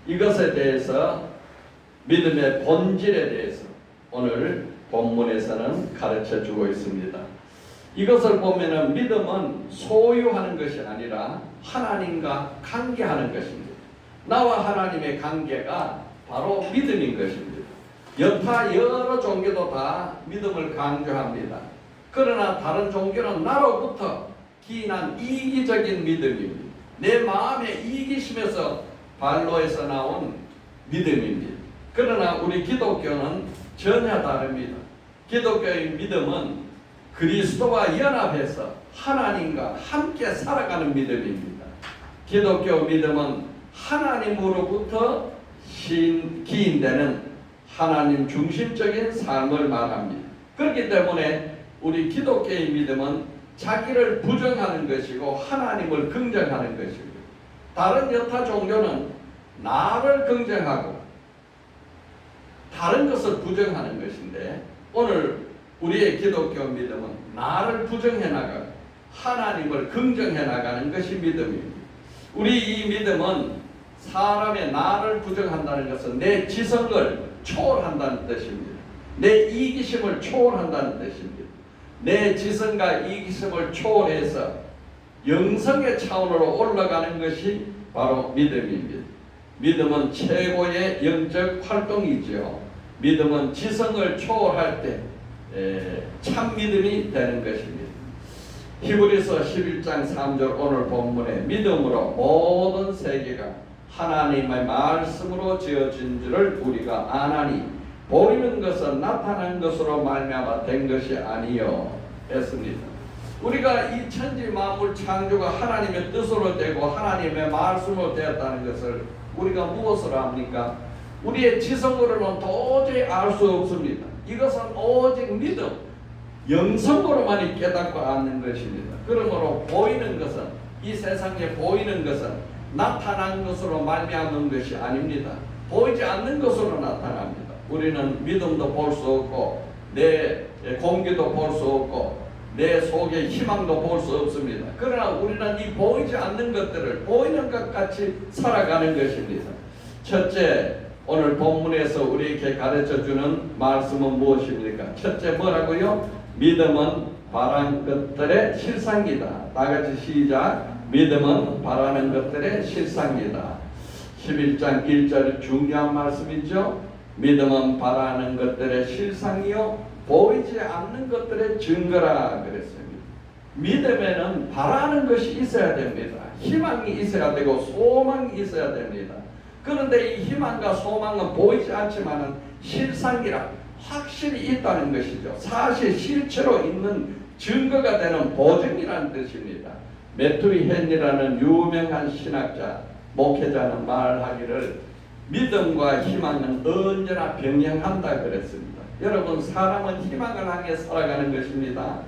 이것에 대해서 믿음의 본질에 대해서 오늘 본문에서는 가르쳐 주고 있습니다. 이것을 보면은 믿음은 소유하는 것이 아니라 하나님과 관계하는 것입니다. 나와 하나님의 관계가 바로 믿음인 것입니다. 여타 여러 종교도 다 믿음을 강조합니다. 그러나 다른 종교는 나로부터 기인한 이기적인 믿음입니다. 내 마음에 이기심에서 발로에서 나온 믿음입니다. 그러나 우리 기독교는 전혀 다릅니다. 기독교의 믿음은 그리스도와 연합해서 하나님과 함께 살아가는 믿음입니다. 기독교 믿음은 하나님으로부터 기인되는 하나님 중심적인 삶을 말합니다. 그렇기 때문에 우리 기독교의 믿음은 자기를 부정하는 것이고 하나님을 긍정하는 것입니다. 다른 여타 종교는 나를 긍정하고 다른 것을 부정하는 것인데, 오늘 우리의 기독교 믿음은 나를 부정해 나가고 하나님을 긍정해 나가는 것이 믿음입니다. 우리 이 믿음은 사람의 나를 부정한다는 것은 내 지성을 초월한다는 뜻입니다. 내 이기심을 초월한다는 뜻입니다. 내 지성과 이기심을 초월해서 영성의 차원으로 올라가는 것이 바로 믿음입니다. 믿음은 최고의 영적 활동이지요. 믿음은 지성을 초월할 때 참 믿음이 되는 것입니다. 히브리서 11장 3절 오늘 본문에 믿음으로 모든 세계가 하나님의 말씀으로 지어진 줄을 우리가 아나니 보이는 것은 나타난 것으로 말미암아 된 것이 아니요 했습니다. 우리가 이 천지 만물 창조가 하나님의 뜻으로 되고 하나님의 말씀으로 되었다는 것을 우리가 무엇으로 합니까? 우리의 지성으로는 도저히 알 수 없습니다. 이것은 오직 믿음, 영성으로만 깨닫고 아는 것입니다. 그러므로 보이는 것은, 이 세상에 보이는 것은 나타난 것으로 말미암은 것이 아닙니다. 보이지 않는 것으로 나타납니다. 우리는 믿음도 볼 수 없고 내 공기도 볼 수 없고 내 속에 희망도 볼 수 없습니다. 그러나 우리는 이 보이지 않는 것들을 보이는 것 같이 살아가는 것입니다. 첫째, 오늘 본문에서 우리에게 가르쳐주는 말씀은 무엇입니까? 첫째 뭐라고요? 믿음은 바라는 것들의 실상이다. 다 같이 시작. 믿음은 바라는 것들의 실상이다. 11장 1절 중요한 말씀이죠. 믿음은 바라는 것들의 실상이요 보이지 않는 것들의 증거라 그랬습니다. 믿음에는 바라는 것이 있어야 됩니다. 희망이 있어야 되고 소망이 있어야 됩니다. 그런데 이 희망과 소망은 보이지 않지만은 실상이라 확실히 있다는 것이죠. 사실 실체로 있는 증거가 되는 보증이라는 뜻입니다. 메투리 헨리라는 유명한 신학자, 목회자는 말하기를 믿음과 희망은 언제나 병행한다 그랬습니다. 여러분, 사람은 희망을 향해 살아가는 것입니다.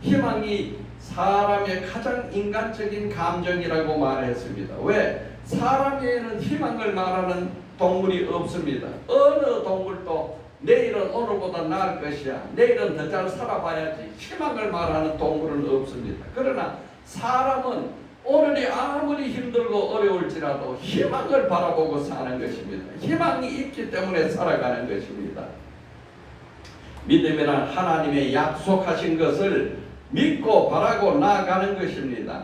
희망이 사람의 가장 인간적인 감정이라고 말했습니다. 왜? 사람에게는 희망을 말하는 동물이 없습니다. 어느 동물도 내일은 오늘보다 나을 것이야, 내일은 더 잘 살아봐야지, 희망을 말하는 동물은 없습니다. 그러나 사람은 오늘이 아무리 힘들고 어려울지라도 희망을 바라보고 사는 것입니다. 희망이 있기 때문에 살아가는 것입니다. 믿음이란 하나님의 약속하신 것을 믿고 바라고 나아가는 것입니다.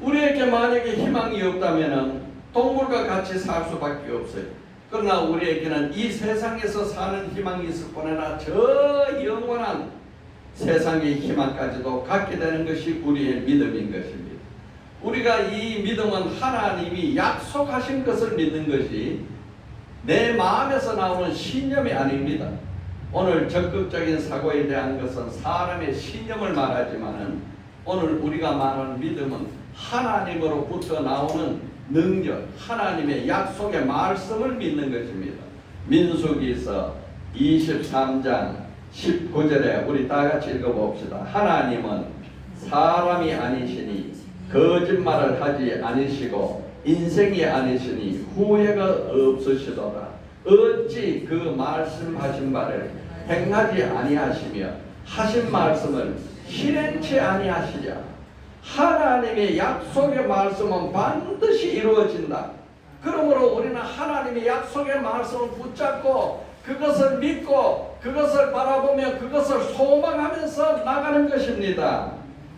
우리에게 만약에 희망이 없다면 동물과 같이 살 수밖에 없어요. 그러나 우리에게는 이 세상에서 사는 희망이 있을 뿐아니라 저 영원한 세상의 희망까지도 갖게 되는 것이 우리의 믿음인 것입니다. 우리가 이 믿음은 하나님이 약속하신 것을 믿는 것이 내 마음에서 나오는 신념이 아닙니다. 오늘 적극적인 사고에 대한 것은 사람의 신념을 말하지만은 오늘 우리가 말하는 믿음은 하나님으로부터 나오는 능력, 하나님의 약속의 말씀을 믿는 것입니다. 민수기서 23장 19절에 우리 다 같이 읽어봅시다. 하나님은 사람이 아니시니 거짓말을 하지 않으시고 인생이 아니시니 후회가 없으시도다. 어찌 그 말씀하신 바를 행하지 아니하시며 하신 말씀을 실행치 아니하시랴. 하나님의 약속의 말씀은 반드시 이루어진다. 그러므로 우리는 하나님의 약속의 말씀을 붙잡고 그것을 믿고 그것을 바라보며 그것을 소망하면서 나가는 것입니다.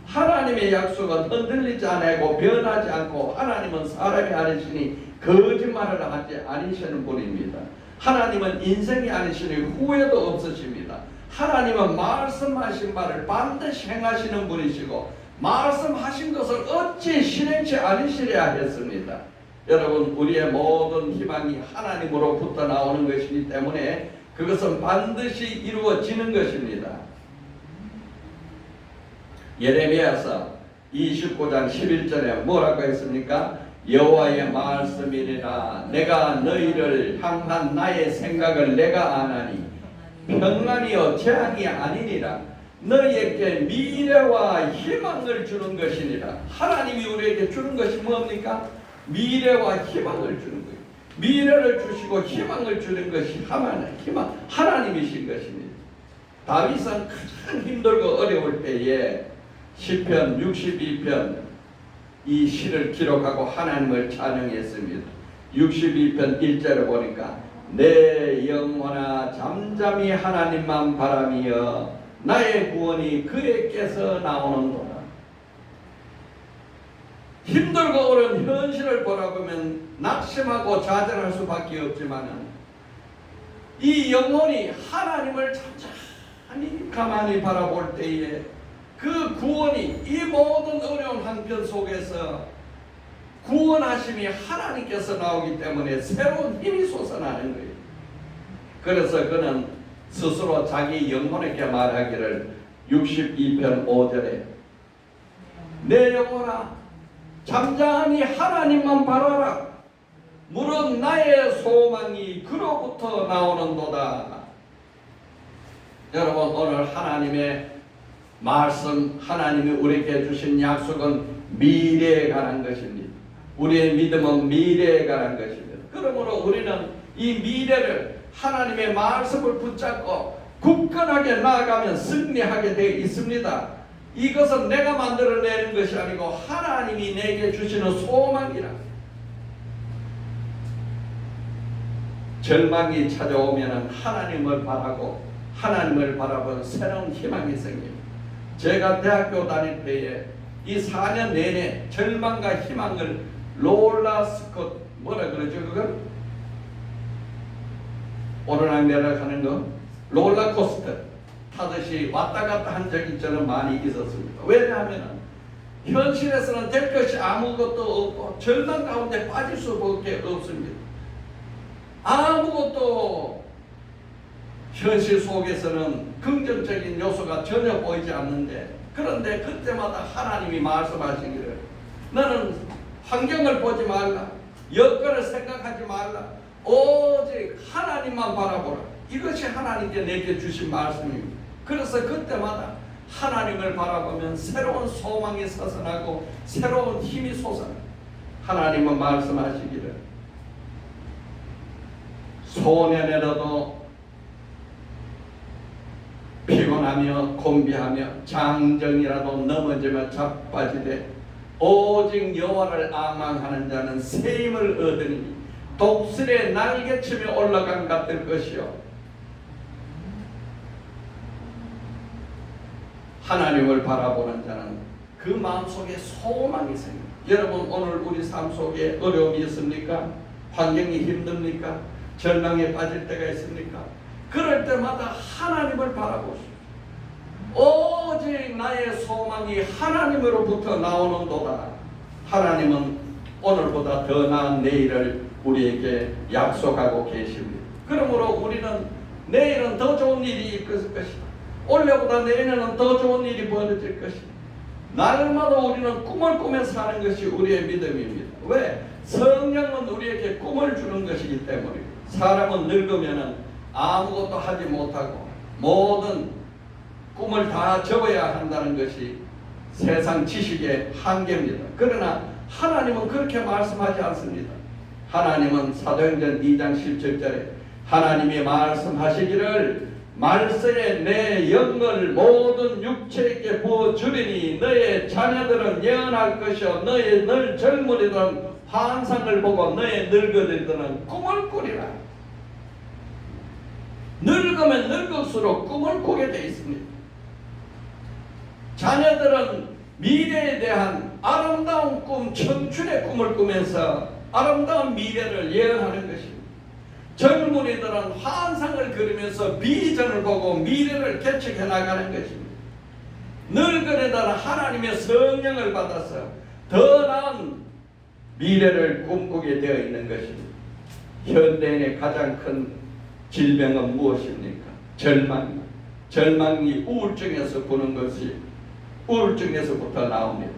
하나님의 약속은 흔들리지 않고 변하지 않고 하나님은 사람이 아니시니 거짓말을 하지 아니시는 분입니다. 하나님은 인생이 아니시니 후회도 없으십니다. 하나님은 말씀하신 바를 반드시 행하시는 분이시고 말씀하신 것을 어찌 실행치 아니시랴 했습니다. 여러분, 우리의 모든 희망이 하나님으로부터 나오는 것이기 때문에 그것은 반드시 이루어지는 것입니다. 예레미야서 29장 11절에 뭐라고 했습니까? 여호와의 말씀이니라. 내가 너희를 향한 나의 생각을 내가 아나니 평안이요 재앙이 아니니라. 너희에게 미래와 희망을 주는 것이니라. 하나님이 우리에게 주는 것이 뭡니까? 미래와 희망을 주는 거예요. 미래를 주시고 희망을 주는 것이 하나님이신 것입니다. 다윗은 가장 힘들고 어려울 때에 시편 62편 이 시를 기록하고 하나님을 찬양했습니다. 62편 1절에 보니까 내 영혼아 잠잠히 하나님만 바라며 나의 구원이 그에게서 나오는도다. 힘들고 어려운 현실을 바라보면 낙심하고 좌절할 수밖에 없지만 이 영혼이 하나님을 잠잠히 가만히 바라볼 때에 그 구원이 이 모든 어려운 한편 속에서 구원하심이 하나님께서 나오기 때문에 새로운 힘이 솟아나는 거예요. 그래서 그는 스스로 자기 영혼에게 말하기를 62편 5절에 내 영혼아 잠잠히 하나님만 바라라. 무릇 나의 소망이 그로부터 나오는도다. 여러분, 오늘 하나님의 말씀, 하나님이 우리에게 주신 약속은 미래에 관한 것입니다. 우리의 믿음은 미래에 관한 것입니다. 그러므로 우리는 이 미래를 하나님의 말씀을 붙잡고 굳건하게 나아가면 승리하게 되어 있습니다. 이것은 내가 만들어내는 것이 아니고 하나님이 내게 주시는 소망이라. 절망이 찾아오면 하나님을 바라고 하나님을 바라보는 새로운 희망이 생깁니다. 제가 대학교 다닐 때에 이 4년 내내 절망과 희망을 롤러스코 뭐라 그러죠 그걸? 오르락내락하는 거 롤러코스터 타듯이 왔다 갔다 한 적이 저는 많이 있었습니다. 왜냐하면 현실에서는 될 것이 아무것도 없고 절망 가운데 빠질 수밖에 없습니다. 아무것도 현실 속에서는 긍정적인 요소가 전혀 보이지 않는데, 그런데 그때마다 하나님이 말씀하시기를 너는 환경을 보지 말라, 여건을 생각하지 말라, 오직 하나님만 바라보라. 이것이 하나님께 내게 주신 말씀입니다. 그래서 그때마다 하나님을 바라보면 새로운 소망이 솟아나고 새로운 힘이 솟아나. 하나님은 말씀하시기를 소년에라도 피곤하며 곤비하며 장정이라도 넘어지며 자빠지되 오직 여호와를 앙망하는 자는 새 힘을 얻으니 독수리의 날개치며 올라간 같을 것이요. 하나님을 바라보는 자는 그 마음속에 소망이 생깁니다. 여러분, 오늘 우리 삶 속에 어려움이 있습니까? 환경이 힘듭니까? 절망에 빠질 때가 있습니까? 그럴 때마다 하나님을 바라보십시오. 오직 나의 소망이 하나님으로부터 나오는도다. 하나님은 오늘보다 더 나은 내일을 우리에게 약속하고 계십니다. 그러므로 우리는 내일은 더 좋은 일이 있을 것이다. 올해보다 내년은 더 좋은 일이 벌어질 것이다. 날마다 우리는 꿈을 꾸며 사는 것이 우리의 믿음입니다. 왜? 성령은 우리에게 꿈을 주는 것이기 때문입니다. 사람은 늙으면 아무것도 하지 못하고 모든 꿈을 다 접어야 한다는 것이 세상 지식의 한계입니다. 그러나 하나님은 그렇게 말씀하지 않습니다. 하나님은 사도행전 2장 17절에 하나님이 말씀하시기를 말세에 내 영을 모든 육체에게 부어주리니 너의 자녀들은 예언할 것이요 너의 늘 젊은이들은 환상을 보고 너의 늙은이들은 꿈을 꾸리라. 늙으면 늙을수록 꿈을 꾸게 되어 있습니다. 자녀들은 미래에 대한 아름다운 꿈, 청춘의 꿈을 꾸면서 아름다운 미래를 예언하는 것입니다. 젊은이들은 환상을 그리면서 비전을 보고 미래를 개척해 나가는 것입니다. 늙은이들은 하나님의 성령을 받아서 더 나은 미래를 꿈꾸게 되어 있는 것입니다. 현대인의 가장 큰 질병은 무엇입니까? 절망이 우울증에서 보는 것이 우울증에서부터 나옵니다.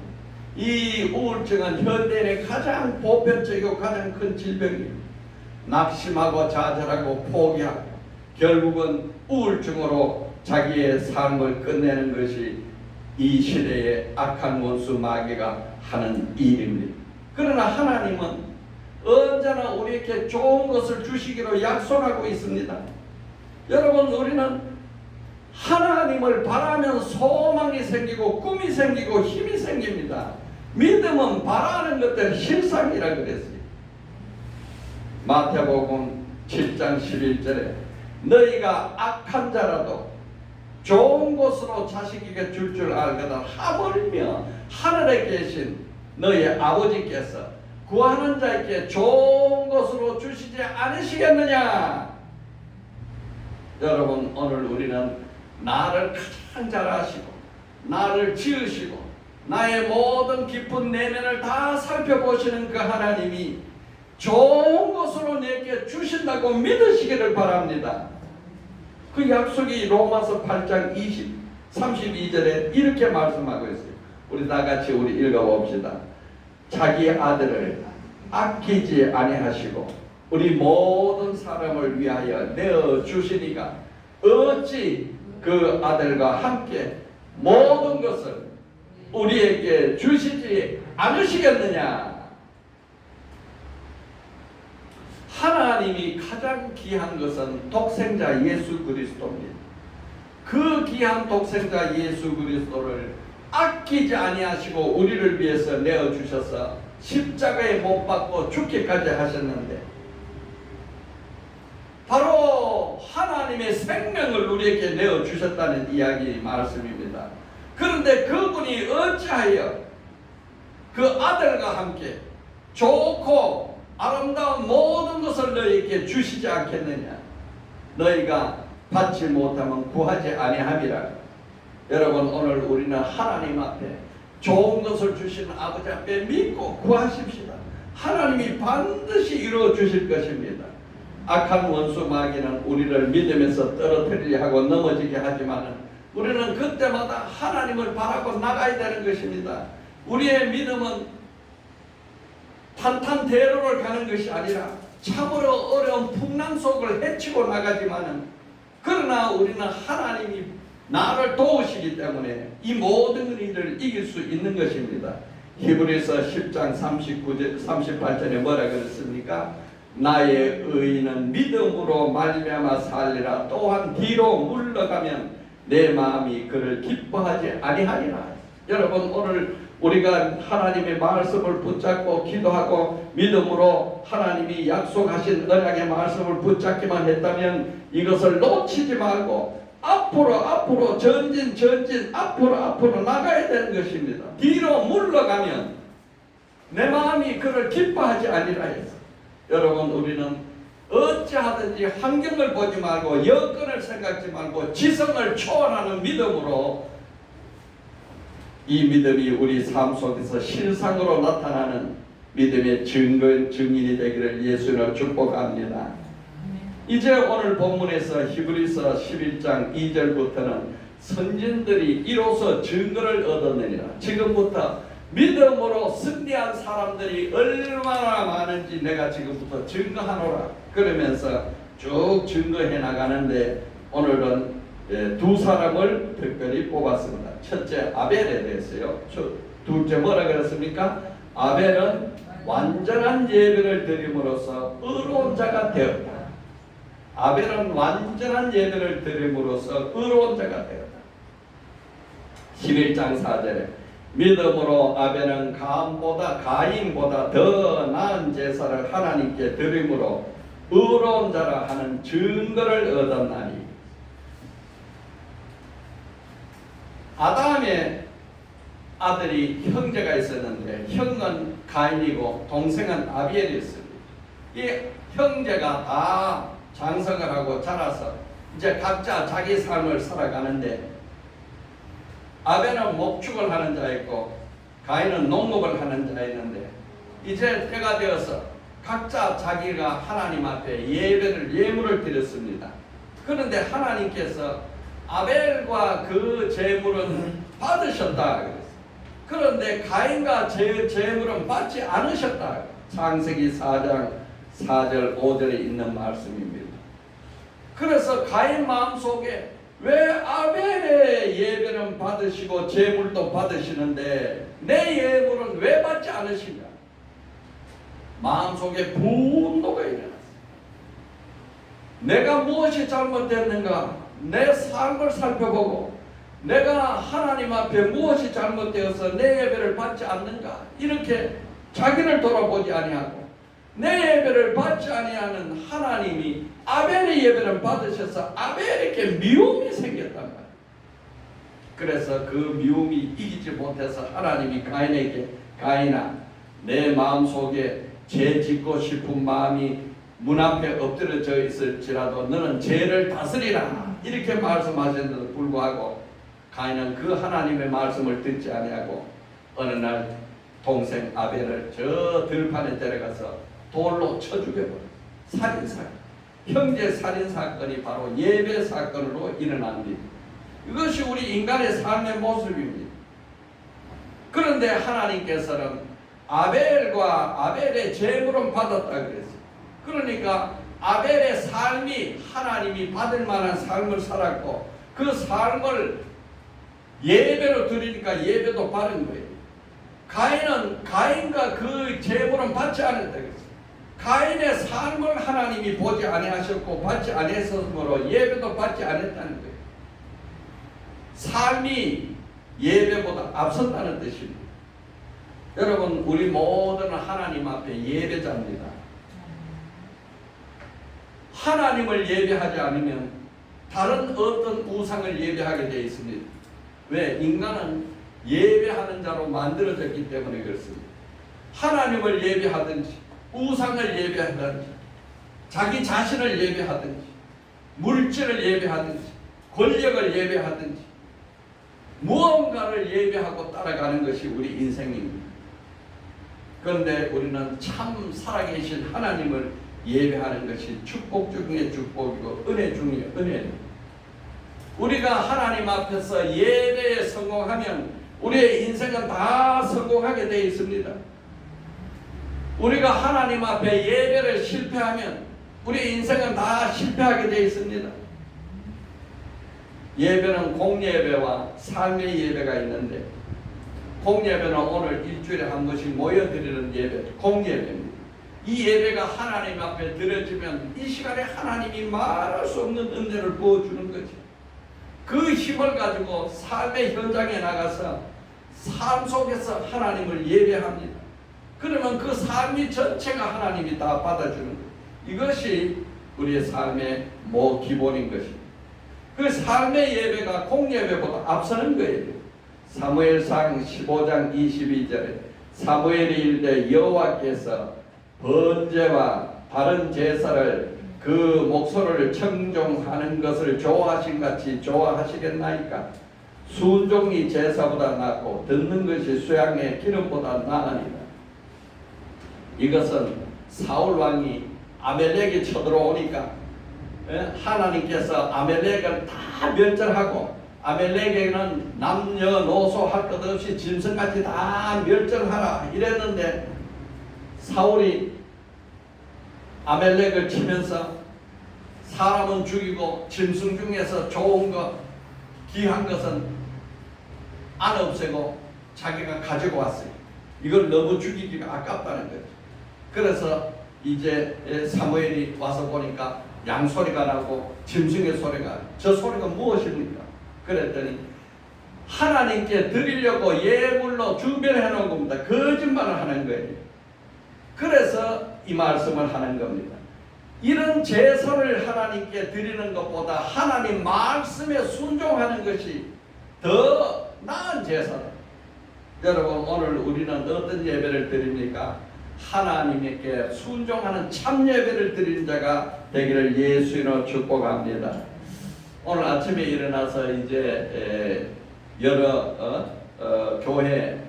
이 우울증은 현대인의 가장 보편적이고 가장 큰 질병입니다. 낙심하고 좌절하고 포기하고 결국은 우울증으로 자기의 삶을 끝내는 것이 이 시대의 악한 원수 마귀가 하는 일입니다. 그러나 하나님은 언제나 우리에게 좋은 것을 주시기로 약속하고 있습니다. 여러분, 우리는 하나님을 바라면 소망이 생기고 꿈이 생기고 힘이 생깁니다. 믿음은 바라는 것들 실상이라 그랬어요. 마태복음 7장 11절에 너희가 악한 자라도 좋은 곳으로 자식에게 줄 알거든 하물며 하늘에 계신 너희 아버지께서 구하는 자에게 좋은 것으로 주시지 않으시겠느냐. 여러분, 오늘 우리는 나를 가장 잘 아시고 나를 지으시고 나의 모든 깊은 내면을 다 살펴보시는 그 하나님이 좋은 것으로 내게 주신다고 믿으시기를 바랍니다. 그 약속이 로마서 8장 32절에 이렇게 말씀하고 있어요. 우리 다 같이 읽어봅시다. 자기 아들을 아끼지 아니하시고 우리 모든 사람을 위하여 내어 주시니가 어찌 그 아들과 함께 모든 것을 우리에게 주시지 않으시겠느냐. 하나님이 가장 귀한 것은 독생자 예수 그리스도입니다. 그 귀한 독생자 예수 그리스도를 아끼지 아니하시고 우리를 위해서 내어주셔서 십자가에 못 박고 죽기까지 하셨는데 바로 하나님의 생명을 우리에게 내어주셨다는 이야기 말씀입니다. 그런데 그분이 어찌하여 그 아들과 함께 좋고 아름다운 모든 것을 너희에게 주시지 않겠느냐. 너희가 받지 못하면 구하지 아니함이라. 여러분, 오늘 우리는 하나님 앞에 좋은 것을 주시는 아버지 앞에 믿고 구하십시다. 하나님이 반드시 이루어 주실 것입니다. 악한 원수 마귀는 우리를 믿음에서 떨어뜨리려 하고 넘어지게 하지만 우리는 그때마다 하나님을 바라고 나가야 되는 것입니다. 우리의 믿음은 탄탄대로를 가는 것이 아니라 참으로 어려운 풍랑 속을 헤치고 나가지만은 그러나 우리는 하나님이 나를 도우시기 때문에 이 모든 일을 이길 수 있는 것입니다. 히브리서 10장 38절에 뭐라 그랬습니까? 나의 의인은 믿음으로 말미암아 살리라. 또한 뒤로 물러가면 내 마음이 그를 기뻐하지 아니하리라. 여러분, 오늘 우리가 하나님의 말씀을 붙잡고 기도하고 믿음으로 하나님이 약속하신 언약의 말씀을 붙잡기만 했다면 이것을 놓치지 말고 앞으로 전진 앞으로 나가야 되는 것입니다. 뒤로 물러가면 내 마음이 그를 기뻐하지 아니라 해서 여러분, 우리는 어찌하든지 환경을 보지 말고 여건을 생각지 말고 지성을 초월하는 믿음으로 이 믿음이 우리 삶 속에서 실상으로 나타나는 믿음의 증인이 되기를 예수로 축복합니다. 이제 오늘 본문에서 히브리서 11장 2절부터는 선진들이 이로써 증거를 얻었느니라. 지금부터 믿음으로 승리한 사람들이 얼마나 많은지 내가 지금부터 증거하노라. 그러면서 쭉 증거해 나가는데 오늘은 두 사람을 특별히 뽑았습니다. 첫째 아벨에 대해서요. 둘째 뭐라 그랬습니까? 아벨은 완전한 예배를 드림으로써 의로운 자가 되었다. 아벨은 완전한 예배를 드림으로써 의로운 자가 되었다. 11장 4절에 믿음으로 아벨은 가인보다 더 나은 제사를 하나님께 드림으로 의로운 자라 하는 증거를 얻었나니. 아담의 아들이 형제가 있었는데 형은 가인이고 동생은 아벨이었습니다. 이 형제가 다 장성을 하고 자라서 이제 각자 자기 삶을 살아가는데 아벨은 목축을 하는 자였고 가인은 농업을 하는 자였는데 이제 때가 되어서 각자 자기가 하나님 앞에 예물을 드렸습니다. 그런데 하나님께서 아벨과 그 제물은 받으셨다 그랬어요. 그런데 가인과 제물은 받지 않으셨다. 창세기 4장 4절 5절에 있는 말씀입니다. 그래서 가인 마음속에 왜 아벨의 예배는 받으시고 제물도 받으시는데 내 예물은 왜 받지 않으신가? 마음속에 분노가 일어났어요. 내가 무엇이 잘못됐는가? 내 삶을 살펴보고 내가 하나님 앞에 무엇이 잘못되어서 내 예배를 받지 않는가? 이렇게 자기를 돌아보지 아니하고 내 예배를 받지 아니하는 하나님이 아벨의 예배를 받으셔서 아벨에게 미움이 생겼단 말이에요. 그래서 그 미움이 이기지 못해서 하나님이 가인에게 가인아 내 마음속에 죄 짓고 싶은 마음이 문 앞에 엎드려져 있을지라도 너는 죄를 다스리라 이렇게 말씀하셨는데도 불구하고 가인은 그 하나님의 말씀을 듣지 아니하고 어느 날 동생 아벨을 저 들판에 데려가서 돌로 쳐 죽여버려. 살인사건, 형제 살인사건이 바로 예배 사건으로 일어납니다. 이것이 우리 인간의 삶의 모습입니다. 그런데 하나님께서는 아벨과 아벨의 제물은 받았다 그랬어요. 그러니까 아벨의 삶이 하나님이 받을 만한 삶을 살았고 그 삶을 예배로 드리니까 예배도 받은 거예요. 가인은 가인과 그 제물은 받지 않았다 그랬어요. 가인의 삶을 하나님이 보지 아니하셨고 받지 아니했으므로 예배도 받지 않았다는 거예요. 삶이 예배보다 앞선다는 뜻입니다. 여러분 우리 모두는 하나님 앞에 예배자입니다. 하나님을 예배하지 않으면 다른 어떤 우상을 예배하게 되어 있습니다. 왜? 인간은 예배하는 자로 만들어졌기 때문에 그렇습니다. 하나님을 예배하든지 우상을 예배하든지 자기 자신을 예배하든지 물질을 예배하든지 권력을 예배하든지 무언가를 예배하고 따라가는 것이 우리 인생입니다. 그런데 우리는 참 살아계신 하나님을 예배하는 것이 축복 중에 축복이고 은혜 중에 은혜입니다. 우리가 하나님 앞에서 예배에 성공하면 우리의 인생은 다 성공하게 되어 있습니다. 우리가 하나님 앞에 예배를 실패하면 우리 인생은 다 실패하게 되어 있습니다. 예배는 공예배와 삶의 예배가 있는데 공예배는 오늘 일주일에 한 번씩 모여드리는 예배, 공예배입니다. 이 예배가 하나님 앞에 드려지면 이 시간에 하나님이 말할 수 없는 은혜를 부어주는 거지. 그 힘을 가지고 삶의 현장에 나가서 삶 속에서 하나님을 예배합니다. 그러면 그 삶이 전체가 하나님이 다 받아주는 거예요. 이것이 우리의 삶의 기본인 것입니다. 그 삶의 예배가 공예배보다 앞서는 거예요. 사무엘상 15장 22절에 사무엘이 이르되 여호와께서 번제와 다른 제사를 그 목소리를 청종하는 것을 좋아하신 같이 좋아하시겠나이까? 순종이 제사보다 낫고 듣는 것이 수양의 기름보다 나으니라. 이것은 사울 왕이 아멜렉이 쳐들어오니까 하나님께서 아멜렉을 다 멸절하고 아멜렉에게는 남녀노소 할 것 없이 짐승같이 다 멸절하라 이랬는데 사울이 아멜렉을 치면서 사람은 죽이고 짐승 중에서 좋은 것 귀한 것은 안 없애고 자기가 가지고 왔어요. 이걸 너무 죽이기가 아깝다는 거죠. 그래서 이제 사무엘이 와서 보니까 양 소리가 나고 짐승의 소리가, 저 소리가 무엇입니까? 그랬더니 하나님께 드리려고 예물로 준비를 해놓은 겁니다. 거짓말을 하는 거예요. 그래서 이 말씀을 하는 겁니다. 이런 제사를 하나님께 드리는 것보다 하나님 말씀에 순종하는 것이 더 나은 제사다. 여러분, 오늘 우리는 어떤 예배를 드립니까? 하나님께 순종하는 참 예배를 드리는 자가 되기를 예수님으로 축복합니다. 오늘 아침에 일어나서 이제 여러 교회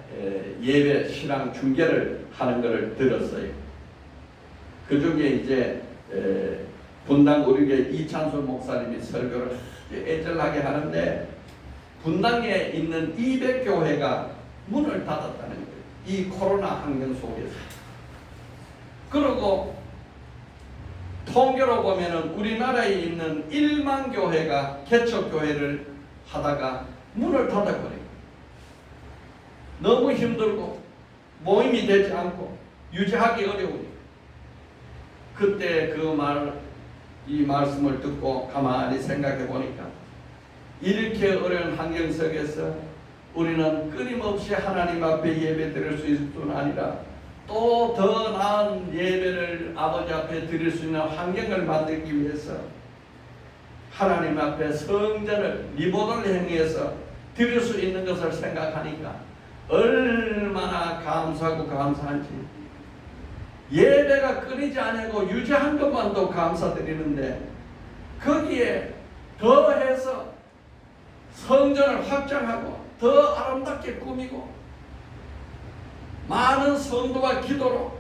예배 신앙 중계를 하는 것을 들었어요. 그 중에 이제 분당 우리교회 이찬순 목사님이 설교를 애절하게 하는데, 분당에 있는 200교회가 문을 닫았다는 거예요. 이 코로나 환경 속에서. 그리고 통계로 보면은 우리나라에 있는 1만 교회가 개척교회를 하다가 문을 닫아버려요. 너무 힘들고 모임이 되지 않고 유지하기 어려우니까. 그때 이 말씀을 듣고 가만히 생각해 보니까 이렇게 어려운 환경 속에서 우리는 끊임없이 하나님 앞에 예배 드릴 수 있을 뿐 아니라 또 더 나은 예배를 아버지 앞에 드릴 수 있는 환경을 만들기 위해서 하나님 앞에 성전을 리모델을 행해서 드릴 수 있는 것을 생각하니까 얼마나 감사하고 감사한지. 예배가 끊이지 않고 유지한 것만도 감사드리는데 거기에 더해서 성전을 확장하고 더 아름답게 꾸미고 많은 성도와 기도로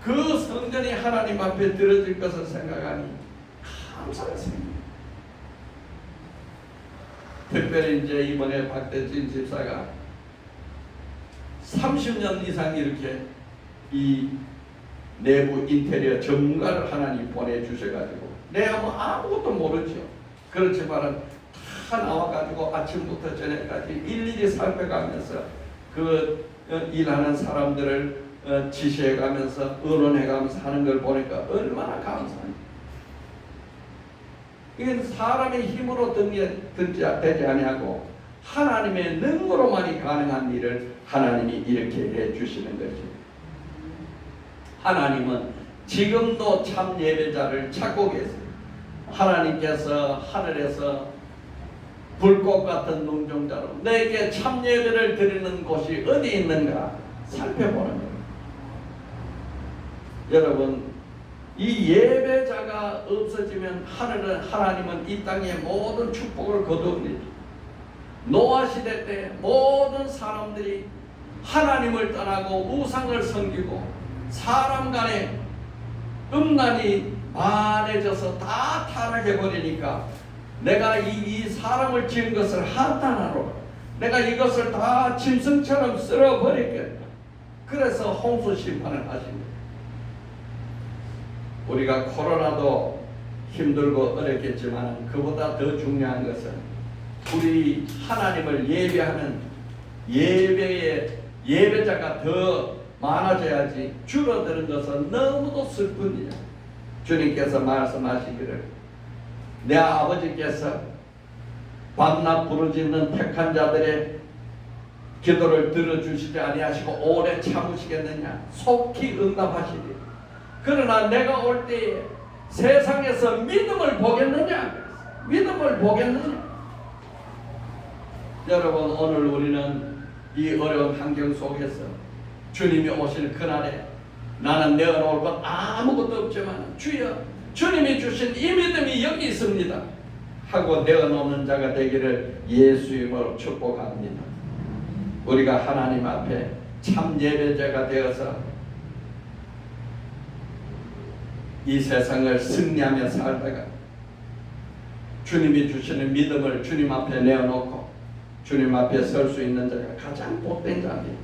그 성전이 하나님 앞에 드려질 것을 생각하니 감사했습니다. 특별히 이제 이번에 박대진 집사가 30년 이상 이렇게 이 내부 인테리어 전문가를 하나님 보내주셔가지고 내가 뭐 아무것도 모르죠. 그렇지만은 다 나와가지고 아침부터 저녁까지 일일이 살펴가면서 그 일하는 사람들을 지시해가면서 의논해가면서 하는 걸 보니까 얼마나 감사합니다. 이건 사람의 힘으로 되지 아니하고 하나님의 능으로만이 가능한 일을 하나님이 이렇게 해주시는 거죠. 하나님은 지금도 참 예배자를 찾고 계세요. 하나님께서 하늘에서 불꽃 같은 눈동자로 내게 참 예배를 드리는 곳이 어디 있는가 살펴보는 거예요. 여러분, 이 예배자가 없어지면 하나님은 이 땅의 모든 축복을 거두옵니다. 노아 시대 때 모든 사람들이 하나님을 떠나고 우상을 섬기고 사람 간에 음란이 많아져서 다 타락해버리니까 내가 이 사람을 지은 것을 한탄하러 내가 이것을 다 짐승처럼 쓸어버리겠다. 그래서 홍수 심판을 하십니다. 우리가 코로나도 힘들고 어렵겠지만 그보다 더 중요한 것은 우리 하나님을 예배하는 예배자가 더 많아져야지 줄어드는 것은 너무도 슬픈 일이야. 주님께서 말씀하시기를 내 아버지께서 밤낮 부르짖는 택한 자들의 기도를 들어주시지 아니하시고 오래 참으시겠느냐. 속히 응답하시리. 그러나 내가 올 때에 세상에서 믿음을 보겠느냐. 믿음을 보겠느냐. 여러분, 오늘 우리는 이 어려운 환경 속에서 주님이 오실 그날에 나는 내어놓을 것 아무것도 없지만 주여 주님이 주신 이 믿음이 여기 있습니다 하고 내어놓는 자가 되기를 예수 이름으로 축복합니다. 우리가 하나님 앞에 참 예배자가 되어서 이 세상을 승리하며 살다가 주님이 주시는 믿음을 주님 앞에 내어놓고 주님 앞에 설 수 있는 자가 가장 복된 자입니다.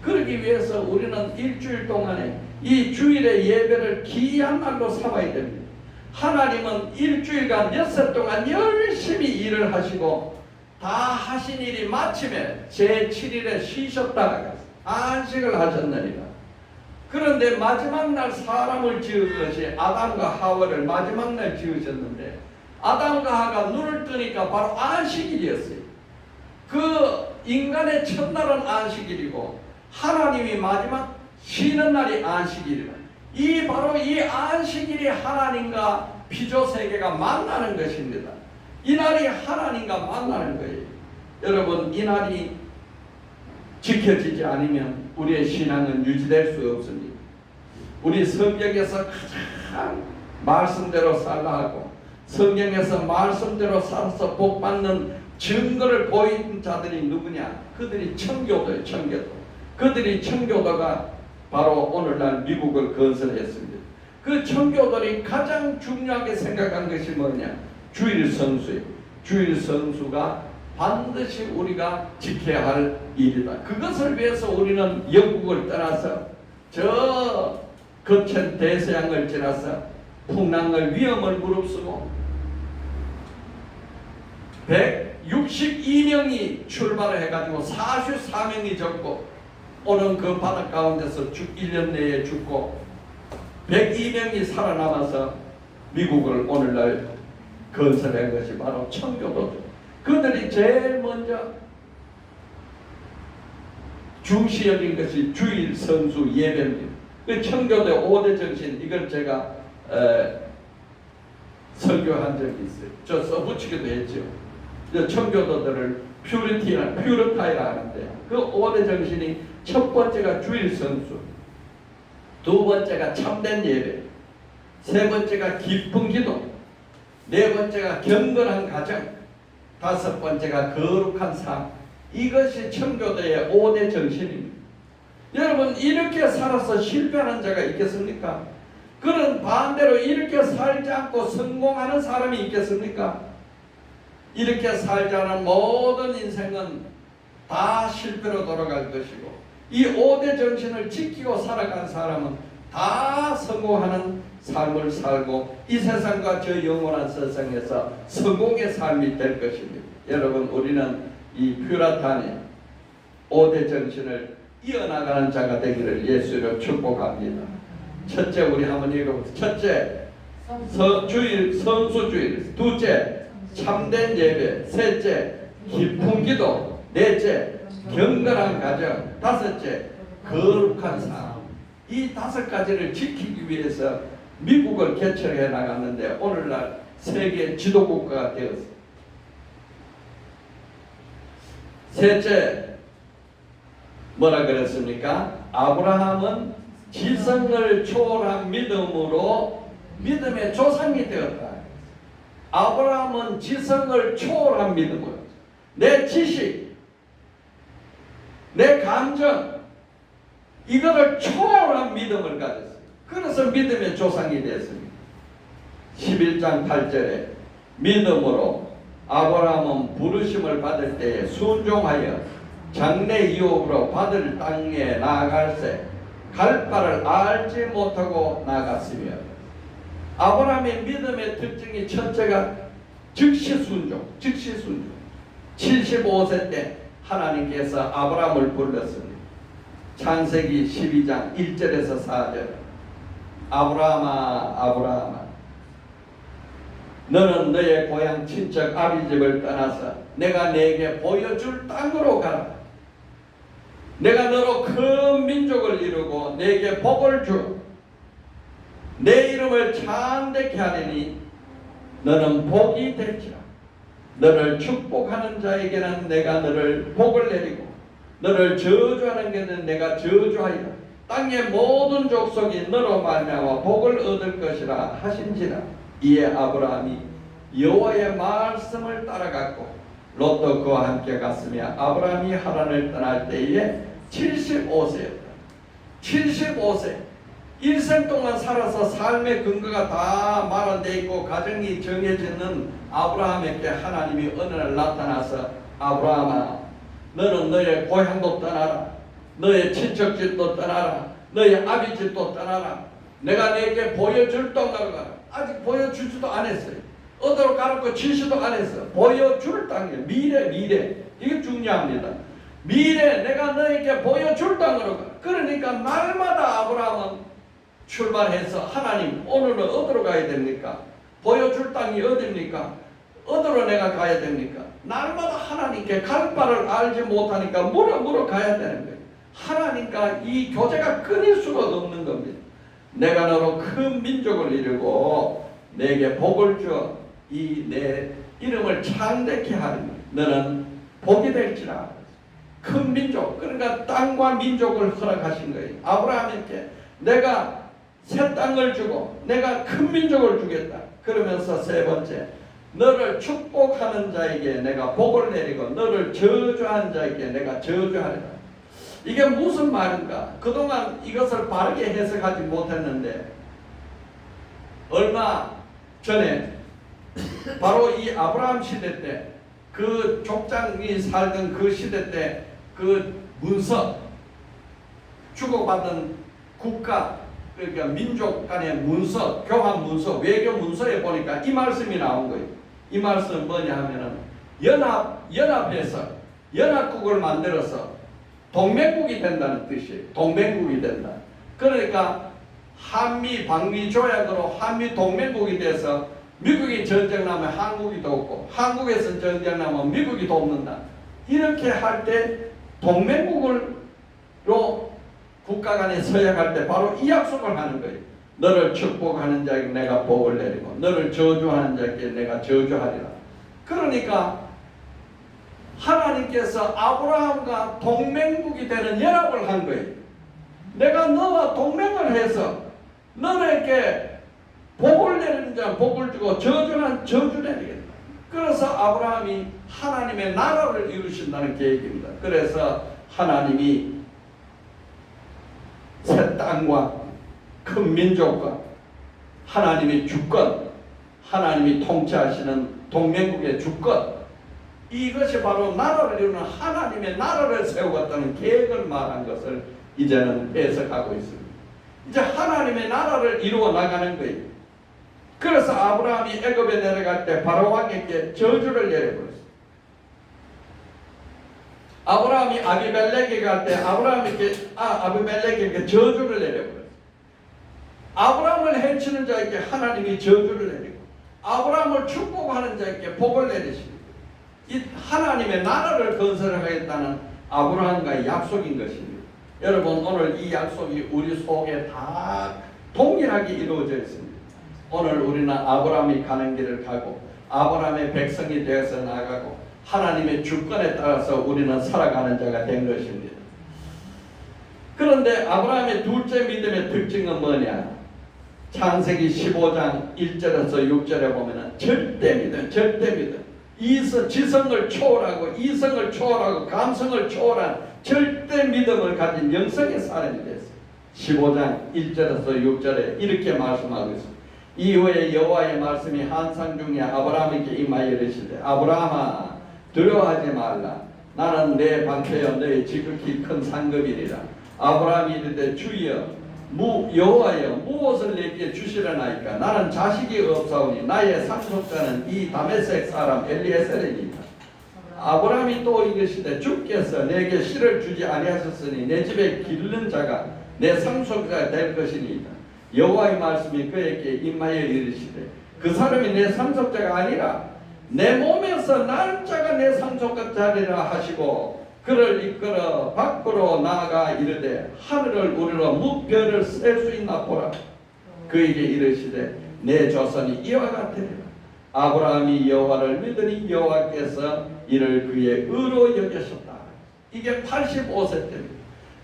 그러기 위해서 우리는 일주일 동안에 이 주일의 예배를 귀한 날로 삼아야 됩니다. 하나님은 일주일간 엿새 동안 열심히 일을 하시고 다 하신 일이 마침에 제7일에 쉬셨다가 안식을 하셨느니라. 그런데 마지막 날 사람을 지은 것이 아담과 하와를 마지막 날 지으셨는데, 아담과 하와가 눈을 뜨니까 바로 안식일이었어요. 그 인간의 첫날은 안식일이고 하나님이 마지막 쉬는 날이 안식일이라. 바로 이 안식일이 하나님과 피조 세계가 만나는 것입니다. 이 날이 하나님과 만나는 거예요. 여러분, 이 날이 지켜지지 않으면 우리의 신앙은 유지될 수 없습니다. 우리 성경에서 가장 말씀대로 살라 하고 성경에서 말씀대로 살아서 복받는 증거를 보인 자들이 누구냐? 그들이 청교도예요. 청교도. 그들이 청교도가 바로 오늘날 미국을 건설했습니다. 그 청교도들이 가장 중요하게 생각한 것이 뭐냐? 주일 성수예요. 주일 성수가 반드시 우리가 지켜야 할 일이다. 그것을 위해서 우리는 영국을 떠나서 저 거친 대서양을 지나서 풍랑을 위험을 무릅쓰고 162명이 출발을 해가지고 44명이 적고 오는 그 바다 가운데서 1년 내에 죽고 102명이 살아남아서 미국을 오늘날 건설한 것이 바로 청교도죠. 그들이 제일 먼저 중시 여긴 것이 주일 성수 예배입니다. 그 청교도의 5대 정신, 이걸 제가 설교한 적이 있어요. 저 써붙이기도 했죠. 청교도들을 퓨리타이라 하는데, 그 5대 정신이 첫 번째가 주일 성수, 두 번째가 참된 예배, 세 번째가 깊은 기도, 네 번째가 경건한 가정, 다섯 번째가 거룩한 삶. 이것이 청교도의 5대 정신입니다. 여러분, 이렇게 살아서 실패하는 자가 있겠습니까? 그런 반대로 이렇게 살지 않고 성공하는 사람이 있겠습니까? 이렇게 살지 않은 모든 인생은 다 실패로 돌아갈 것이고, 이 5대 정신을 지키고 살아간 사람은 다 성공하는 삶을 살고 이 세상과 저 영원한 세상에서 성공의 삶이 될 것입니다. 여러분, 우리는 이 퓨라탄의 5대 정신을 이어나가는 자가 되기를 예수로 축복합니다. 첫째, 우리 한번 읽어보세요. 첫째, 주일, 성수주일. 둘째, 참된 예배. 셋째, 깊은 기도. 넷째, 경건한 가정. 다섯째, 거룩한 삶. 이 5가지를 지키기 위해서 미국을 개척해 나갔는데 오늘날 세계 지도국가가 되었습니다. 셋째, 뭐라 그랬습니까? 아브라함은 지성을 초월한 믿음으로 믿음의 조상이 되었다. 아브라함은 지성을 초월한 믿음으로, 내 지식, 내 감정, 이거를 초월한 믿음을 가졌어요. 그래서 믿음의 조상이 됐습니다. 11장 8절에 믿음으로 아브라함은 부르심을 받을 때에 순종하여 장래 유업으로 받을 땅에 나아갈새 갈 바를 알지 못하고 나갔으며, 아브라함의 믿음의 특징이 첫째가 즉시 순종. 75세 때 하나님께서 아브라함을 불렀습니다. 창세기 12장 1절에서 4절. 아브라함아, 아브라함아, 너는 너의 고향 친척 아비집을 떠나서 내가 네게 보여줄 땅으로 가라. 내가 너로 큰 민족을 이루고 네게 복을 주. 내 이름을 창대케 하리니 너는 복이 될지라. 너를 축복하는 자에게는 내가 너를 복을 내리고 너를 저주하는 게는 내가 저주하리라. 땅의 모든 족속이 너로 말미암아 복을 얻을 것이라 하신지라. 이에 아브라함이 여호와의 말씀을 따라갔고 롯도 그와 함께 갔으며 아브라함이 하란을 떠날 때에 75세였다. 75세. 일생 동안 살아서 삶의 근거가 다 마련되어 있고 가정이 정해지는 아브라함에게 하나님이 어느 날 나타나서 아브라함아, 너는 너의 고향도 떠나라. 너의 친척집도 떠나라. 너의 아비집도 떠나라. 내가 너에게 보여줄 땅으로 가라. 아직 보여주지도 않았어요. 어디로 가라고 지시도 안 했어. 보여줄 땅이에요. 미래. 이게 중요합니다. 미래 내가 너에게 보여줄 땅으로 가라. 그러니까 날마다 아브라함은 출발해서 하나님 오늘은 어디로 가야 됩니까? 보여줄 땅이 어디입니까? 어디로 내가 가야 됩니까? 날마다 하나님께 갈 바를 알지 못하니까 물어 가야 되는 거예요. 하나님과 이 교제가 끊일 수가 없는 겁니다. 내가 너로 큰 민족을 이루고 내게 복을 주어 이 내 이름을 창대케 하리니 너는 복이 될지라. 큰 민족, 그러니까 땅과 민족을 허락하신 거예요. 아브라함에게 내가 새 땅을 주고 내가 큰 민족을 주겠다. 그러면서 세 번째, 너를 축복하는 자에게 내가 복을 내리고 너를 저주한 자에게 내가 저주하리라. 이게 무슨 말인가? 그동안 이것을 바르게 해석하지 못했는데 얼마 전에 바로 이 아브라함 시대 때 그 족장이 살던 그 시대 때 그 문서, 주고받은 국가, 그러니까 민족 간의 문서, 교환 문서, 외교 문서에 보니까 이 말씀이 나온 거예요. 이 말씀은 뭐냐 하면은 연합해서 연합국을 만들어서 동맹국이 된다는 뜻이에요. 동맹국이 된다. 그러니까 한미 방미 조약으로 한미 동맹국이 돼서 미국이 전쟁 나면 한국이 돕고 한국에서 전쟁 나면 미국이 돕는다. 이렇게 할 때 동맹국으로 국가 간에 서약할 때 바로 이 약속을 하는 거예요. 너를 축복하는 자에게 내가 복을 내리고 너를 저주하는 자에게 내가 저주하리라. 그러니까 하나님께서 아브라함과 동맹국이 되는 연합을 한 거예요. 내가 너와 동맹을 해서 너에게 복을 내리는 자 복을 주고 저주는 저주 내리겠다. 그래서 아브라함이 하나님의 나라를 이루신다는 계획입니다. 그래서 하나님이 새 땅과 큰 민족과 하나님의 주권, 하나님이 통치하시는 동맹국의 주권, 이것이 바로 나라를 이루는 하나님의 나라를 세우겠다는 계획을 말한 것을 이제는 해석하고 있습니다. 이제 하나님의 나라를 이루어 나가는 거예요. 그래서 아브라함이 애굽에 내려갈 때 바로 왕에게 저주를 내려버렸어요. 아브라함이 아비멜렉에 갈 때 아비멜렉에게 저주를 내려버렸어요. 아브라함을 해치는 자에게 하나님이 저주를 내리고 아브라함을 축복하는 자에게 복을 내리십니다. 이 하나님의 나라를 건설하겠다는 아브라함과의 약속인 것입니다. 여러분, 오늘 이 약속이 우리 속에 다 동일하게 이루어져 있습니다. 오늘 우리는 아브라함이 가는 길을 가고 아브라함의 백성이 되어서 나가고 하나님의 주권에 따라서 우리는 살아가는 자가 된 것입니다. 그런데 아브라함의 둘째 믿음의 특징은 뭐냐? 창세기 15장 1절에서 6절에 보면은 절대 믿음, 절대 믿음. 지성을 초월하고 이성을 초월하고 감성을 초월한 절대 믿음을 가진 영성의 사람이 됐어요. 15장 1절에서 6절에 이렇게 말씀하고 있습니다. 이후에 여호와의 말씀이 환상 중에 아브라함에게 임하여 이르시되 아브라함아 두려워하지 말라. 나는 내 방패여 너의 지극히 큰 상급이리라. 아브라함이 이르되 주여 여호와여 무엇을 내게 주시려나이까? 나는 자식이 없사오니 나의 상속자는 이 다메섹 사람 엘리에셀이니라. 아브라함이 또 이르시되 주께서 내게 씨를 주지 아니하셨으니 내 집에 기르는 자가 내 상속자가 될 것이니이다. 여호와의 말씀이 그에게 임하여 이르시되 그 사람이 내 상속자가 아니라 내 몸에서 날 자가 내 상속자리라 하시고 그를 이끌어 밖으로 나아가 이르되 하늘을 우러러 무별을 셀 수 있나 보라. 그에게 이르시되 내 조선이 이와 같으리라. 아브라함이 여호와를 믿으니 여호와께서 이를 그의 의로 여기셨다. 이게 85세 때입니다.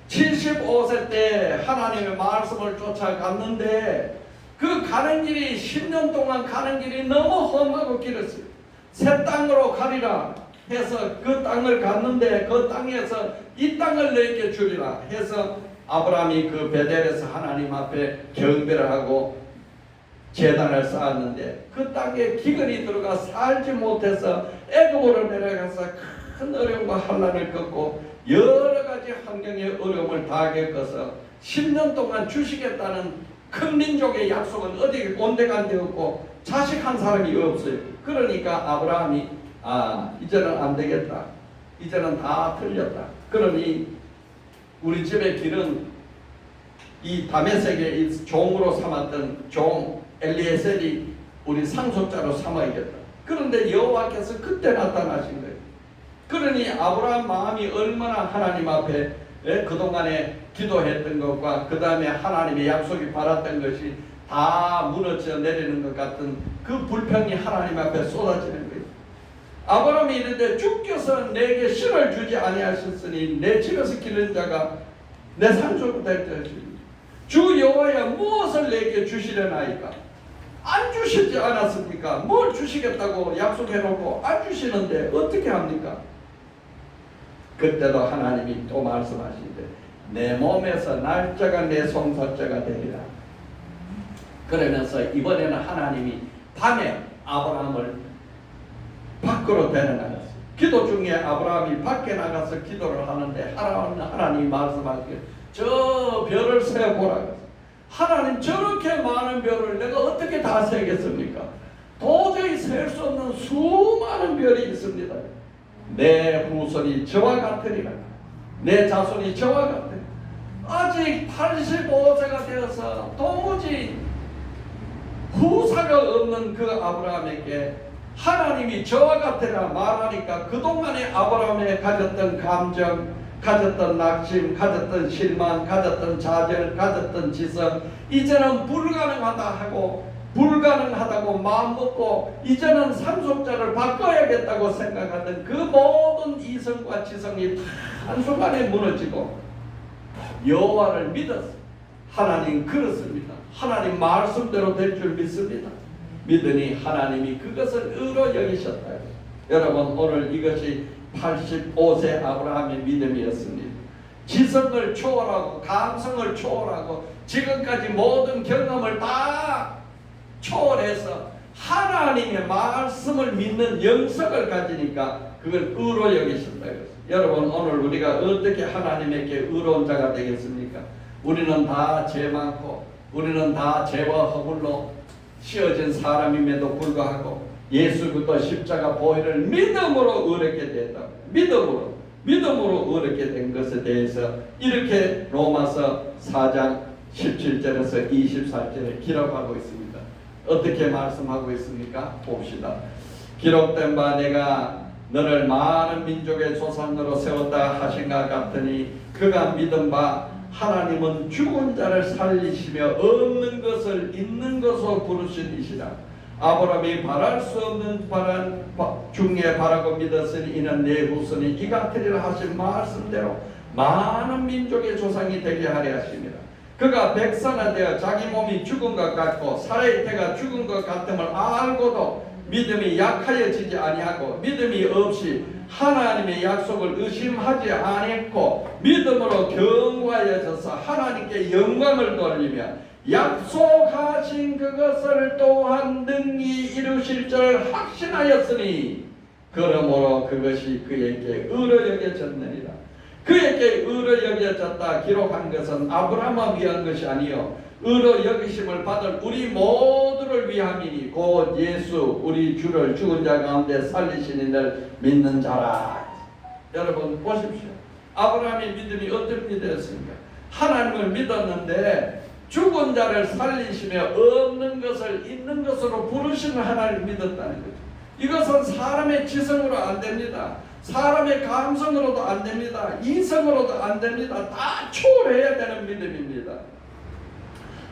75세 때 하나님의 말씀을 쫓아갔는데 그 가는 길이 10년 동안 가는 길이 너무 험하고 길었어요. 새 땅으로 가리라 해서 그 땅을 갔는데 그 땅에서 이 땅을 너에게 주리라 해서 아브라함이 그 베델에서 하나님 앞에 경배를 하고 제단을 쌓았는데 그 땅에 기근이 들어가 살지 못해서 애굽으로 내려가서 큰 어려움과 환난을 겪고 여러 가지 환경의 어려움을 다 겪어서 10년 동안 주시겠다는 큰 민족의 약속은 어디 온데간데 없고 자식 한 사람이 없어요. 그러니까 아브라함이 이제는 안 되겠다. 이제는 다 틀렸다. 그러니 우리 집의 길은 이 다메섹의 종으로 삼았던 종 엘리에셀이 우리 상속자로 삼아야겠다. 그런데 여호와께서 그때 나타나신 거예요. 그러니 아브라함 마음이 얼마나 하나님 앞에 그동안에 기도했던 것과 그 다음에 하나님의 약속이 바랐던 것이 다 무너져 내리는 것 같은 그 불평이 하나님 앞에 쏟아지는 거예요. 아브라함이 이르되 주께서 내게 신을 주지 아니하셨으니 내 집에서 기른 자가 내 상속이 될 것이니 주 여호와야 무엇을 내게 주시려나이까? 안 주시지 않았습니까? 뭘 주시겠다고 약속해놓고 안 주시는데 어떻게 합니까? 그때도 하나님이 또 말씀하시는데 내 몸에서 날짜가 내 송사자가 되리라. 그러면서 이번에는 하나님이 밤에 아브라함을 밖으로 데려나갔어요. 기도 중에 아브라함이 밖에 나가서 기도를 하는데 하나님이 말씀하시길 저 별을 세어보라. 하나님 저렇게 많은 별을 내가 어떻게 다 세겠습니까? 도저히 셀 수 없는 수많은 별이 있습니다. 내 후손이 저와 같으리라. 내 자손이 저와 같으리라. 아직 85세가 되어서 도무지 후사가 없는 그 아브라함에게 하나님이 저와 같으리라 말하니까 그동안에 아브라함에 가졌던 감정, 가졌던 낙심, 가졌던 실망, 가졌던 좌절, 가졌던 지성 이제는 불가능하다고 마음먹고 이제는 상속자를 바꿔야겠다고 생각하던 그 모든 이성과 지성이 다 한순간에 무너지고 여호와를 믿었어. 하나님 그렇습니다. 하나님 말씀대로 될 줄 믿습니다. 믿으니 하나님이 그것을 의로 여기셨다. 여러분 오늘 이것이 85세 아브라함의 믿음이었습니다. 지성을 초월하고 감성을 초월하고 지금까지 모든 경험을 다 초월해서 하나님의 말씀을 믿는 영성을 가지니까 그걸 의로 여기신다. 여러분 오늘 우리가 어떻게 하나님에게 의로운 자가 되겠습니까? 우리는 다 죄 많고 우리는 다 죄와 허물로 씌어진 사람임에도 불구하고 예수 그리스도 십자가 보혈을 믿음으로 의롭게 됐다. 믿음으로 의롭게 된 것에 대해서 이렇게 로마서 4장 17절에서 24절에 기록하고 있습니다. 어떻게 말씀하고 있습니까? 봅시다. 기록된 바 내가 너를 많은 민족의 조상으로 세웠다 하신 것 같으니 그가 믿은 바 하나님은 죽은 자를 살리시며 없는 것을 있는 것으로 부르신 이시라. 아브라함이 바랄 수 없는 바람 중에 바라고 믿었으니 이는 내 후손이 이 같으리라 하신 말씀대로 많은 민족의 조상이 되게 하려 하심이라. 그가 백산화되어 자기 몸이 죽은 것 같고 살의 태가 죽은 것 같음을 알고도 믿음이 약하여지지 아니하고 믿음이 없이 하나님의 약속을 의심하지 않았고 믿음으로 견고하여져서 하나님께 영광을 돌리며 약속하신 그것을 또한 능히 이루실 줄 확신하였으니 그러므로 그것이 그에게 의로 여겨졌느니라. 그에게 의로 여겨졌다 기록한 것은 아브라함을 위한 것이 아니요 의로 여기심을 받을 우리 모두를 위함이니 곧 예수 우리 주를 죽은 자 가운데 살리신 이를 믿는 자라. 여러분 보십시오. 아브라함의 믿음이 어떤 믿음이었습니까? 하나님을 믿었는데 죽은 자를 살리시며 없는 것을 있는 것으로 부르시는 하나님을 믿었다는 거죠. 이것은 사람의 지성으로 안 됩니다. 사람의 감성으로도 안 됩니다. 이성으로도 안 됩니다. 다 초월해야 되는 믿음입니다.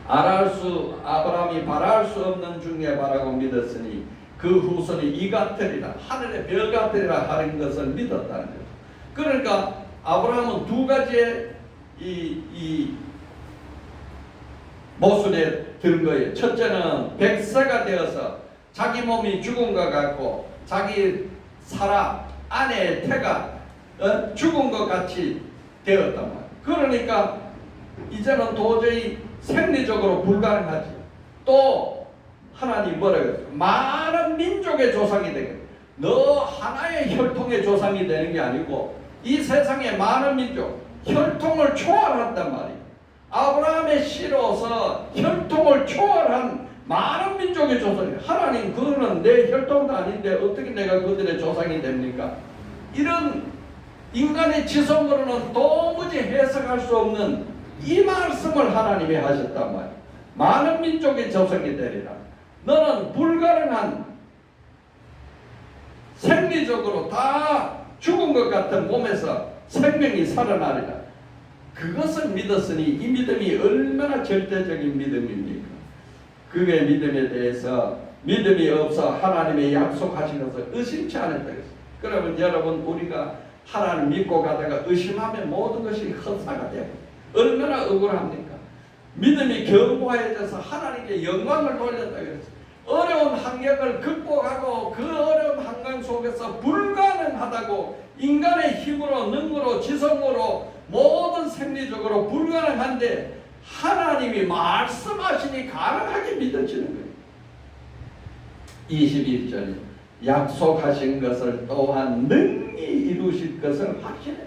아브라함이 바랄 수 없는 중에 바라고 믿었으니 그 후손이 이 같으리라 하늘의 별 같으리라 하는 것을 믿었다는 거죠. 그러니까 아브라함은 두 가지의 이 모순에 든 거예요. 첫째는 백세가 되어서 자기 몸이 죽은 것 같고 자기 사라 아내의 태가 죽은 것 같이 되었단 말이에요. 그러니까 이제는 도저히 생리적으로 불가능하지. 또 하나님 뭐라고 했어요? 많은 민족의 조상이 되겠다. 너 하나의 혈통의 조상이 되는 게 아니고 이 세상의 많은 민족 혈통을 초월한단 말이에요. 아브라함의 씨로서 혈통을 초월한 많은 민족의 조상이. 하나님 그거는 내 혈통도 아닌데 어떻게 내가 그들의 조상이 됩니까? 이런 인간의 지성으로는 도무지 해석할 수 없는 이 말씀을 하나님이 하셨단 말이야. 많은 민족의 조상이 되리라. 너는 불가능한 생리적으로 다 죽은 것 같은 몸에서 생명이 살아나리라. 그것을 믿었으니 이 믿음이 얼마나 절대적인 믿음입니까? 그의 믿음에 대해서 믿음이 없어 하나님의 약속하신 것을 의심치 않았다. 그러면 여러분, 우리가 하나님 믿고 가다가 의심하면 모든 것이 헛사가 되고 얼마나 억울합니까? 믿음이 견고해져서 하나님께 영광을 돌렸다 그랬어요. 어려운 환경을 극복하고 그 어려운 환경 속에서 불가능하다고 인간의 힘으로, 능으로, 지성으로 모든 생리적으로 불가능한데 하나님이 말씀하시니 가능하게 믿어지는 거예요. 21절에 약속하신 것을 또한 능히 이루실 것을 확신해요.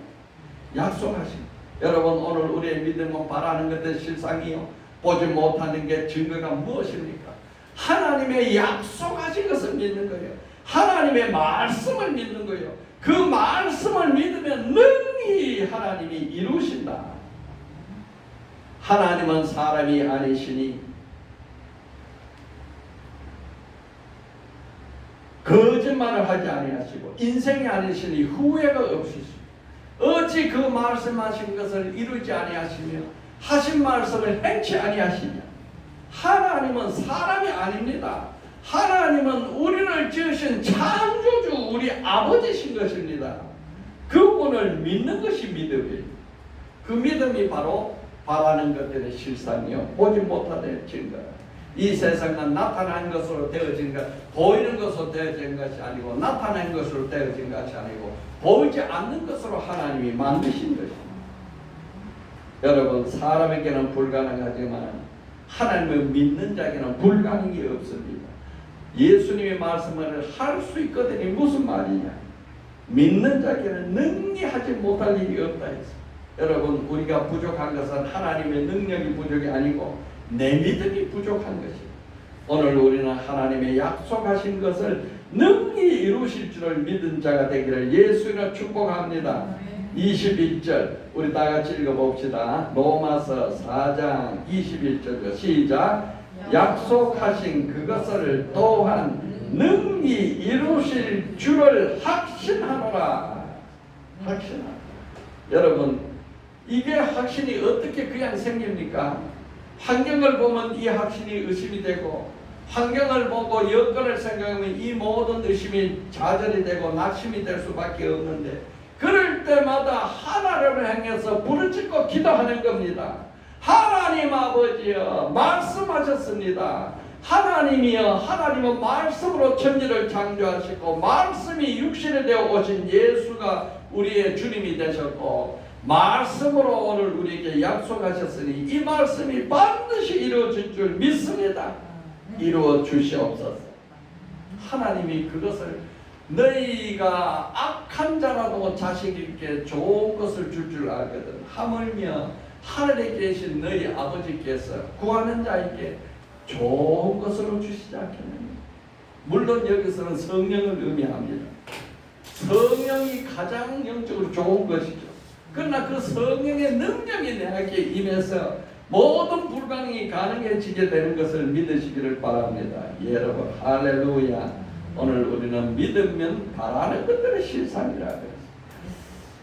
약속하신 것. 여러분, 오늘 우리의 믿음은 바라는 것의 실상이요, 보지 못하는 게 증거가 무엇입니까? 하나님의 약속하신 것을 믿는 거예요. 하나님의 말씀을 믿는 거예요. 그 말씀을 믿으면 능히 하나님이 이루신다. 하나님은 사람이 아니시니 거짓말을 하지 아니하시고 인생이 아니시니 후회가 없으시고 어찌 그 말씀하신 것을 이루지 아니하시며 하신 말씀을 행치 아니하시냐. 하나님은 사람이 아닙니다. 하나님은 우리를 지으신 창조주 우리 아버지신 것입니다. 그분을 믿는 것이 믿음이에요. 그 믿음이 바로 바라는 것들의 실상이요, 보지 못하는 증거. 이 세상은 나타난 것으로 되어진 것, 보이는 것으로 되어진 것이 아니고 나타난 것으로 되어진 것이 아니고 보이지 않는 것으로 하나님이 만드신 것입니다. 여러분, 사람에게는 불가능하지만 하나님을 믿는 자에게는 불가능이 없습니다. 예수님의 말씀을 할 수 있거든요. 무슨 말이냐? 믿는 자에게는 능히 하지 못할 일이 없다 했어요. 여러분, 우리가 부족한 것은 하나님의 능력이 부족이 아니고 내 믿음이 부족한 것입니다. 오늘 우리는 하나님의 약속하신 것을 능히 이루실 줄을 믿은 자가 되기를 예수님으로 축복합니다. 21절 우리 다 같이 읽어봅시다. 로마서 4장 21절 시작. 약속하신 그것을 또한 능히 이루실 줄을 확신하노라. 확신하노라. 여러분, 이게 확신이 어떻게 그냥 생깁니까? 환경을 보면 이 확신이 의심이 되고, 환경을 보고 여건을 생각하면 이 모든 의심이 좌절이 되고 낙심이 될 수밖에 없는데, 그럴 때마다 하나님을 향해서 부르짖고 기도하는 겁니다. 하나님 아버지여, 말씀하셨습니다. 하나님이여, 하나님은 말씀으로 천지를 창조하시고 말씀이 육신이 되어 오신 예수가 우리의 주님이 되셨고 말씀으로 오늘 우리에게 약속하셨으니 이 말씀이 반드시 이루어질 줄 믿습니다. 이루어 주시옵소서. 하나님이 그것을 너희가 악한 자라도 자식 있게 좋은 것을 줄 알거든. 하물며 하늘에 계신 너희 아버지께서 구하는 자에게 좋은 것으로 주시지 않겠느냐. 물론 여기서는 성령을 의미합니다. 성령이 가장 영적으로 좋은 것이죠. 그러나 그 성령의 능력이 내게 임해서 모든 불가능이 가능해지게 되는 것을 믿으시기를 바랍니다. 여러분, 할렐루야. 오늘 우리는 믿으면 바라는 것들의 실상이라 그랬습니다.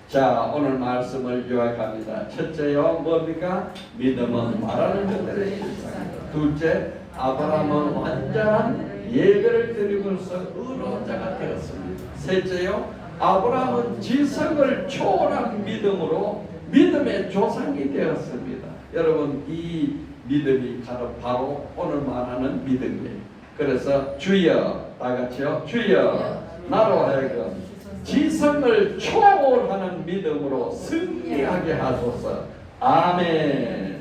자, 오늘 말씀을 요약합니다. 첫째요, 뭡니까? 믿음은 바라는 것들의 실상이다. 둘째, 아브라함은 완전한 예배를 드리면서 의로운 자가 되었습니다. 셋째요, 아브라함은 지성을 초월한 믿음으로 믿음의 조상이 되었습니다. 여러분, 이 믿음이 바로 오늘 말하는 믿음이에요. 그래서 주여, 다 같이요, 주여, 나로 하여금 지성을 초월하는 믿음으로 승리하게 하소서. 아멘.